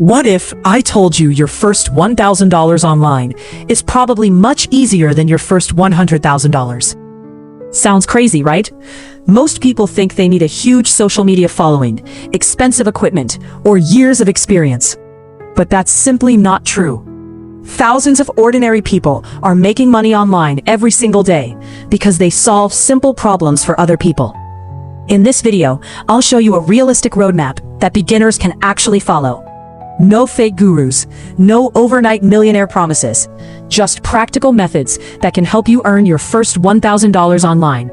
What if I told you your first $1,000 online is probably much easier than your first $100,000? Sounds crazy, right? Most people think they need a huge social media following, expensive equipment, or years of experience. But that's simply not true. Thousands of ordinary people are making money online every single day because they solve simple problems for other people. In this video, I'll show you a realistic roadmap that beginners can actually follow. No fake gurus, no overnight millionaire promises, just practical methods that can help you earn your first $1,000 online.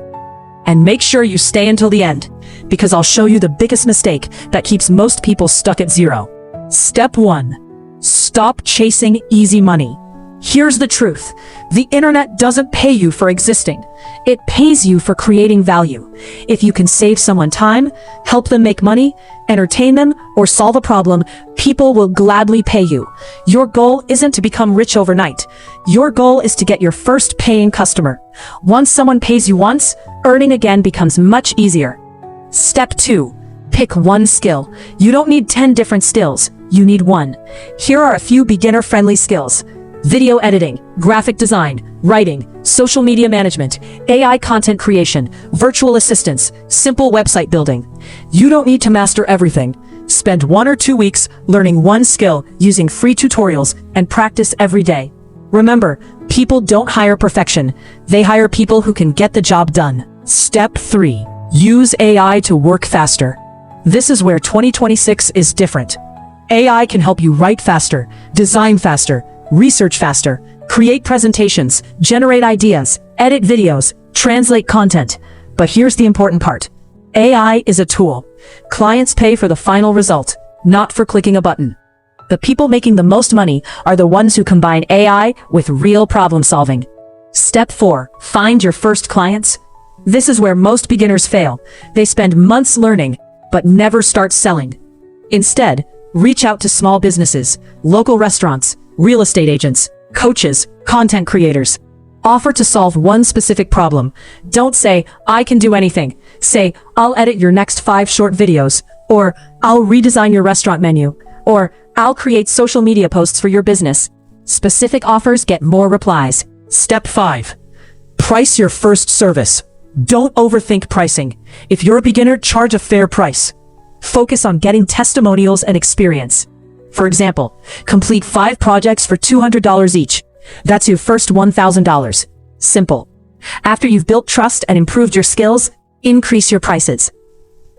And make sure you stay until the end, because I'll show you the biggest mistake that keeps most people stuck at zero. Step 1. Stop chasing easy money. Here's the truth. The internet doesn't pay you for existing. It pays you for creating value. If you can save someone time, help them make money, entertain them, or solve a problem, people will gladly pay you. Your goal isn't to become rich overnight. Your goal is to get your first paying customer. Once someone pays you once, earning again becomes much easier. Step 2. Pick one skill. You don't need 10 different skills. You need one. Here are a few beginner-friendly skills. Video editing, graphic design, writing, social media management, AI content creation, virtual assistants, simple website building. You don't need to master everything. Spend 1 or 2 weeks learning one skill using free tutorials and practice every day. Remember, people don't hire perfection. They hire people who can get the job done. Step 3. Use AI to work faster. This is where 2026 is different. AI can help you write faster, design faster, research faster, create presentations, generate ideas, edit videos, translate content. But here's the important part. AI is a tool. Clients pay for the final result, not for clicking a button. The people making the most money are the ones who combine AI with real problem solving. Step 4. Find your first clients. This is where most beginners fail. They spend months learning, but never start selling. Instead, reach out to small businesses, local restaurants, real estate agents, coaches, content creators. Offer to solve one specific problem. Don't say, I can do anything. Say, I'll edit your next 5 short videos, or I'll redesign your restaurant menu, or I'll create social media posts for your business. Specific offers get more replies. Step 5. Price your first service. Don't overthink pricing. If you're a beginner, charge a fair price. Focus on getting testimonials and experience. For example, complete 5 projects for $200 each. That's your first $1,000. Simple. After you've built trust and improved your skills, increase your prices.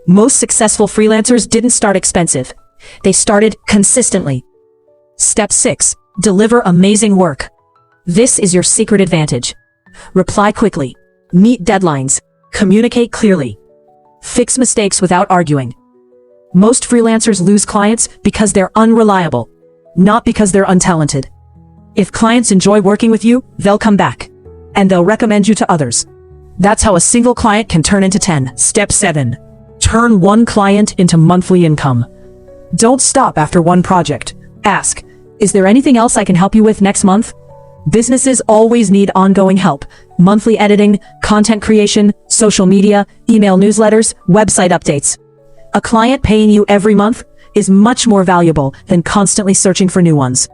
Most successful freelancers didn't start expensive. They started consistently. Step 6. Deliver amazing work. This is your secret advantage. Reply quickly. Meet deadlines. Communicate clearly. Fix mistakes without arguing. Most freelancers lose clients because they're unreliable, not because they're untalented. If clients enjoy working with you, they'll come back, and they'll recommend you to others. That's how a single client can turn into 10. Step 7. Turn one client into monthly income. Don't stop after one project. Ask, is there anything else I can help you with next month? Businesses always need ongoing help. Monthly editing, content creation, social media, email newsletters, website updates. A client paying you every month is much more valuable than constantly searching for new ones.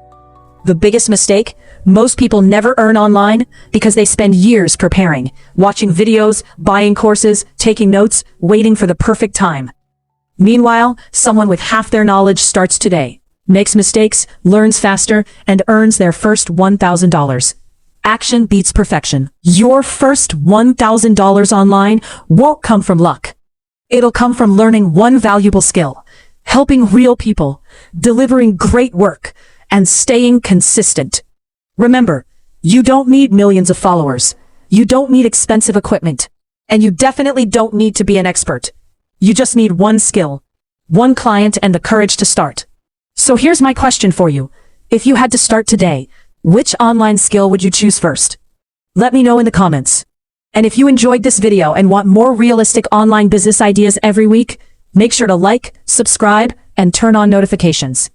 The biggest mistake? Most people never earn online because they spend years preparing, watching videos, buying courses, taking notes, waiting for the perfect time. Meanwhile, someone with half their knowledge starts today, makes mistakes, learns faster, and earns their first $1,000. Action beats perfection. Your first $1,000 online won't come from luck. It'll come from learning one valuable skill, helping real people, delivering great work, and staying consistent. Remember, you don't need millions of followers. You don't need expensive equipment. And you definitely don't need to be an expert. You just need one skill, one client, and the courage to start. So here's my question for you. If you had to start today, which online skill would you choose first? Let me know in the comments. And if you enjoyed this video and want more realistic online business ideas every week, make sure to like, subscribe, and turn on notifications.